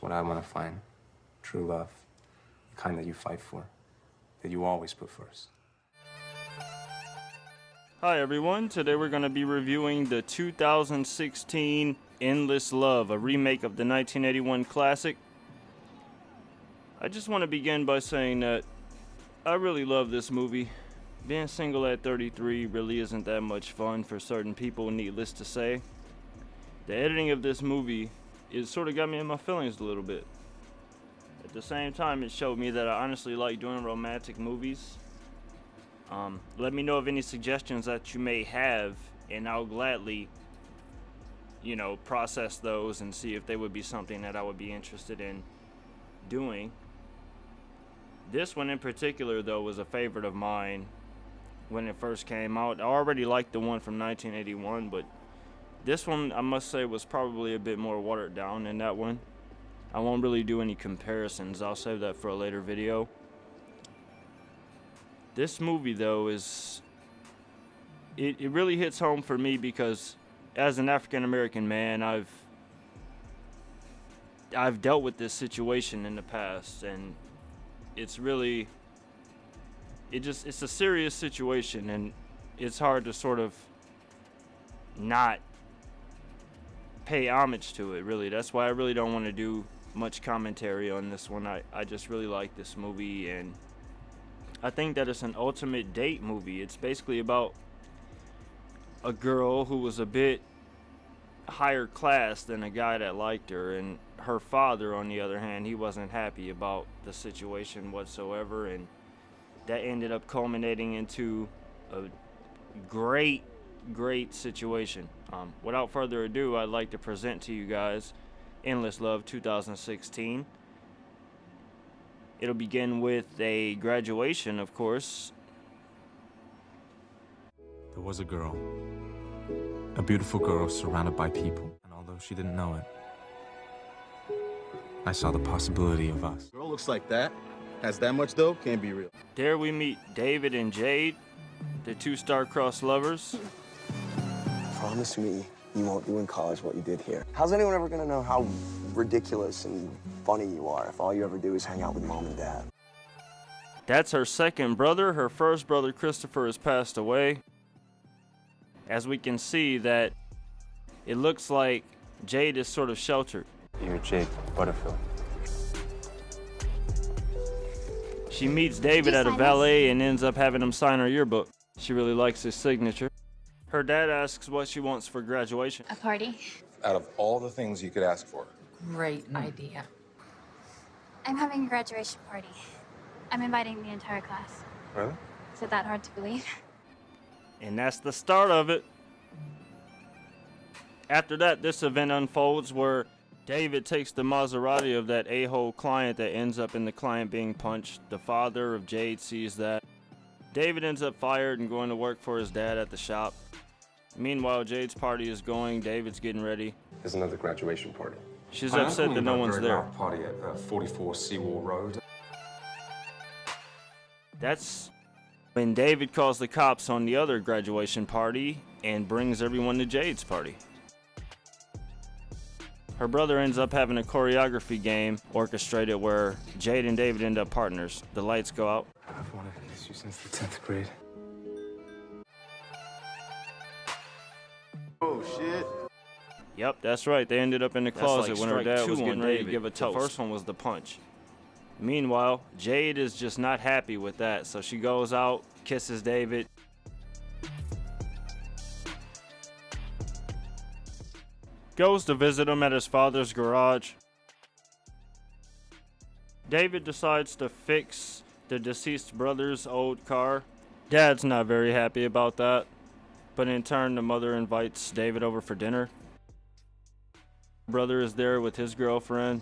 That's what I want to find. True love. The kind that you fight for. That you always put first. Hi everyone, today we're going to be reviewing the 2016 Endless Love, a remake of the 1981 classic. I just want to begin by saying that I really love this movie. Being single at 33 really isn't that much fun for certain people, needless to say. The editing of this movie sort of got me in my feelings a little bit. At the same time, it showed me that I honestly like doing romantic movies. Let me know of any suggestions that you may have, and I'll gladly, process those and see if they would be something that I would be interested in doing. This one in particular, though, was a favorite of mine when it first came out. I already liked the one from 1981, but this one, I must say, was probably a bit more watered down than that one. I won't really do any comparisons. I'll save that for a later video. This movie, though, it really hits home for me because as an African-American man, I've dealt with this situation in the past, and it's a serious situation, and it's hard to sort of not pay homage to it, really. That's why I really don't want to do much commentary on this one. I just really like this movie, and I think that it's an ultimate date movie. It's basically about a girl who was a bit higher class than a guy that liked her, and her father, on the other hand, he wasn't happy about the situation whatsoever, and that ended up culminating into a great situation. Without further ado, I'd like to present to you guys Endless Love 2016. It'll begin with a graduation, of course. There was a girl. A beautiful girl surrounded by people. And although she didn't know it, I saw the possibility of us. Girl looks like that. Has that much dough? Can't be real. There we meet David and Jade, the two star-crossed lovers. Promise me you won't do in college what you did here. How's anyone ever gonna know how ridiculous and funny you are if all you ever do is hang out with mom and dad? That's her second brother. Her first brother, Christopher, has passed away. As we can see that it looks like Jade is sort of sheltered. You're Jade Butterfield. She meets David at a valet and ends up having him sign her yearbook. She really likes his signature. Her dad asks what she wants for graduation. A party. Out of all the things you could ask for. Great idea. I'm having a graduation party. I'm inviting the entire class. Really? Is it that hard to believe? And that's the start of it. After that, this event unfolds where David takes the Maserati of that a-hole client that ends up in the client being punched. The father of Jade sees that. David ends up fired and going to work for his dad at the shop. Meanwhile, Jade's party is going. David's getting ready. There's another graduation party. She's upset that no one's there. Party at 44 Seawall Road. That's when David calls the cops on the other graduation party and brings everyone to Jade's party. Her brother ends up having a choreography game orchestrated where Jade and David end up partners. The lights go out. I've wanted to kiss you since the 10th grade. Oh, shit. Yep, that's right. They ended up in the closet when her dad was getting ready to give a toast. The first one was the punch. Meanwhile, Jade is just not happy with that, so she goes out, kisses David. Goes to visit him at his father's garage. David decides to fix the deceased brother's old car. Dad's not very happy about that, but in turn the mother invites David over for dinner. Brother is there with his girlfriend.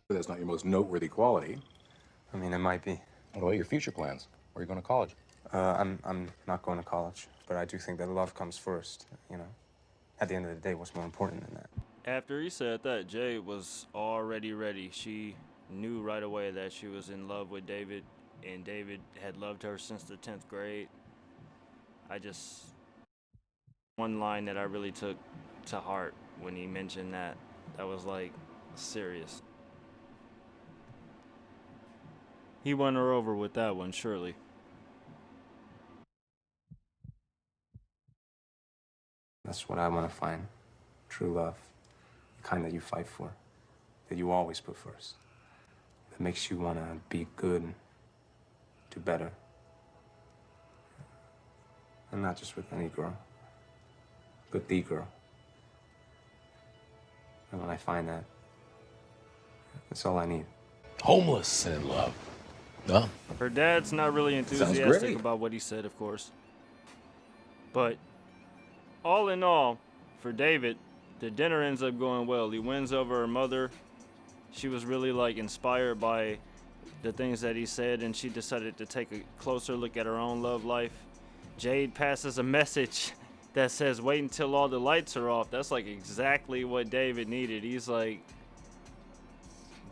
That's not your most noteworthy quality. I mean, it might be. What about your future plans? Where are you going to college? I'm not going to college, but I do think that love comes first, you know. At the end of the day, what's more important than that? After he said that, Jade was already ready. She knew right away that she was in love with David, and David had loved her since the 10th grade. One line that I really took to heart when he mentioned that, that was like, Serious. He won her over with that one, surely. That's what I want to find. True love. The kind that you fight for. That you always put first. That makes you want to be good and do better. And not just with any girl, but the girl. And when I find that, that's all I need. Homeless in love. No. Her dad's not really enthusiastic about what he said, of course. But all in all, for David, the dinner ends up going well. He wins over her mother. She was really like inspired by the things that he said, and she decided to take a closer look at her own love life. Jade passes a message that says, wait until all the lights are off. That's like exactly what David needed. He's like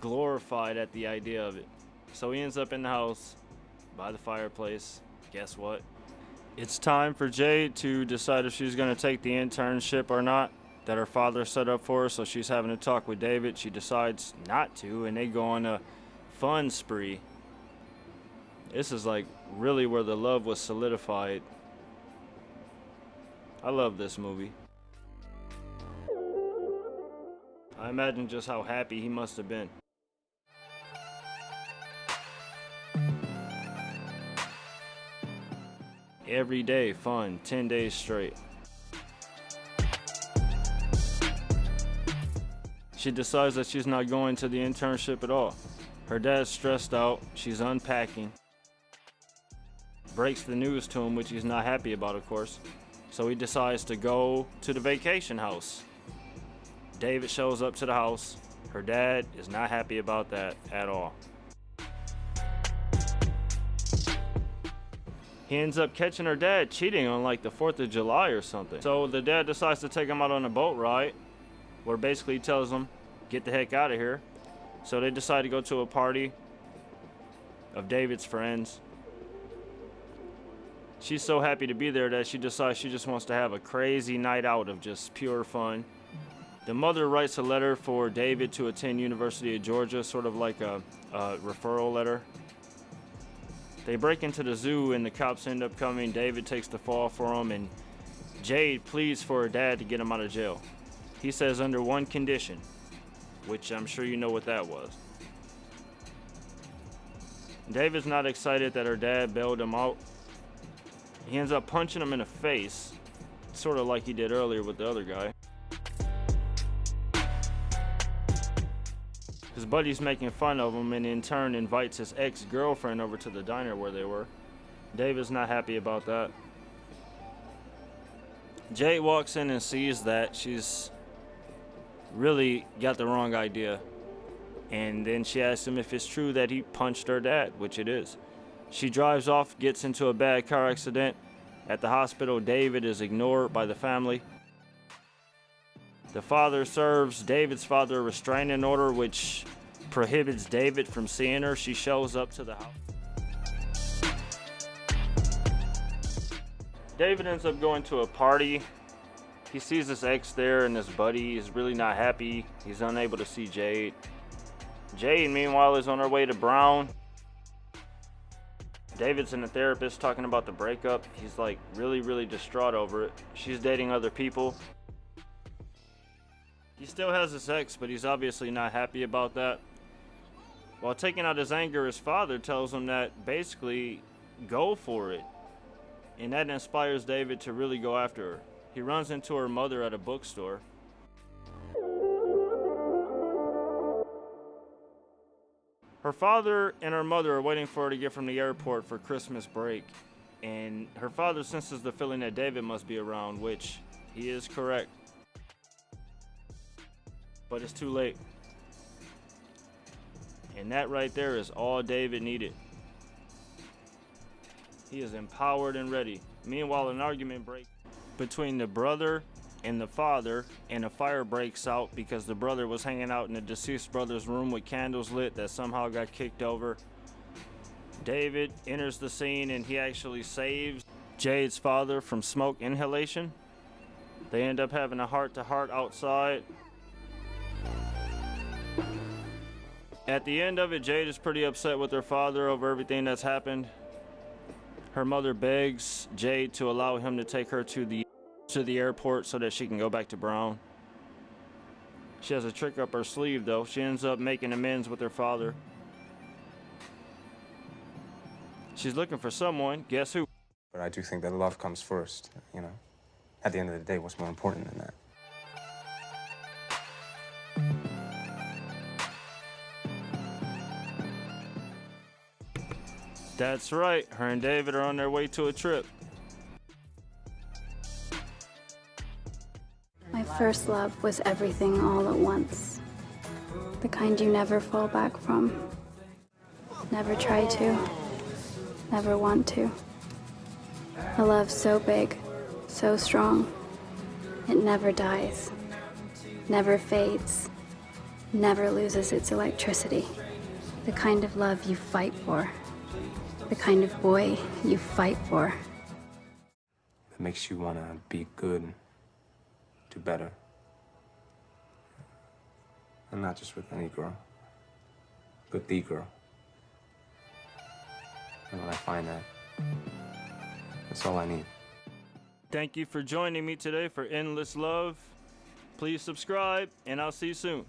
glorified at the idea of it. So he ends up in the house by the fireplace. Guess what? It's time for Jade to decide if she's going to take the internship or not that her father set up for her. So she's having a talk with David. She decides not to, and they go on a fun spree. This is like really where the love was solidified. I love this movie. I imagine just how happy he must have been. Every day, fun, 10 days straight. She decides that she's not going to the internship at all. Her dad's stressed out, she's unpacking. Breaks the news to him, which he's not happy about, of course. So he decides to go to the vacation house. David shows up to the house. Her dad is not happy about that at all. He ends up catching her dad cheating on like the 4th of July or something. So the dad decides to take him out on a boat ride, where basically he tells him, get the heck out of here. So they decide to go to a party of David's friends. She's so happy to be there that she decides she just wants to have a crazy night out of just pure fun. The mother writes a letter for David to attend University of Georgia, sort of like a referral letter. They break into the zoo and the cops end up coming. David takes the fall for him, and Jade pleads for her dad to get him out of jail. He says under one condition, which I'm sure you know what that was. David's not excited that her dad bailed him out. He ends up punching him in the face, sort of like he did earlier with the other guy. His buddy's making fun of him and in turn invites his ex-girlfriend over to the diner where they were. David's not happy about that. Jade walks in and sees that she's really got the wrong idea. And then she asks him if it's true that he punched her dad, which it is. She drives off, gets into a bad car accident. At the hospital, David is ignored by the family. The father serves David's father a restraining order, which prohibits David from seeing her. She shows up to the house. David ends up going to a party. He sees his ex there and his buddy is really not happy. He's unable to see Jade. Jade, meanwhile, is on her way to Brown. David's and the therapist talking about the breakup. He's like really distraught over it. She's dating other people. He still has his ex, but he's obviously not happy about that. While taking out his anger, his father tells him that basically go for it. And that inspires David to really go after her. He runs into her mother at a bookstore. Her father and her mother are waiting for her to get from the airport for Christmas break. And her father senses the feeling that David must be around, which he is correct. But it's too late. And that right there is all David needed. He is empowered and ready. Meanwhile, an argument breaks between the brother and the father, and a fire breaks out because the brother was hanging out in the deceased brother's room with candles lit that somehow got kicked over. David enters the scene and he actually saves Jade's father from smoke inhalation. They end up having a heart-to-heart outside. At the end of it, Jade is pretty upset with her father over everything that's happened. Her mother begs Jade to allow him to take her to the airport so that she can go back to Brown. She has a trick up her sleeve, though. She ends up making amends with her father. She's looking for someone. Guess who? But I do think that love comes first, you know. At the end of the day, what's more important than that? That's right. Her and David are on their way to a trip. My first love was everything all at once. The kind you never fall back from. Never try to. Never want to. A love so big, so strong. It never dies. Never fades. Never loses its electricity. The kind of love you fight for. The kind of boy you fight for. That makes you want to be good, do better. And not just with any girl, but the girl. And when I find that, that's all I need. Thank you for joining me today for Endless Love. Please subscribe, and I'll see you soon.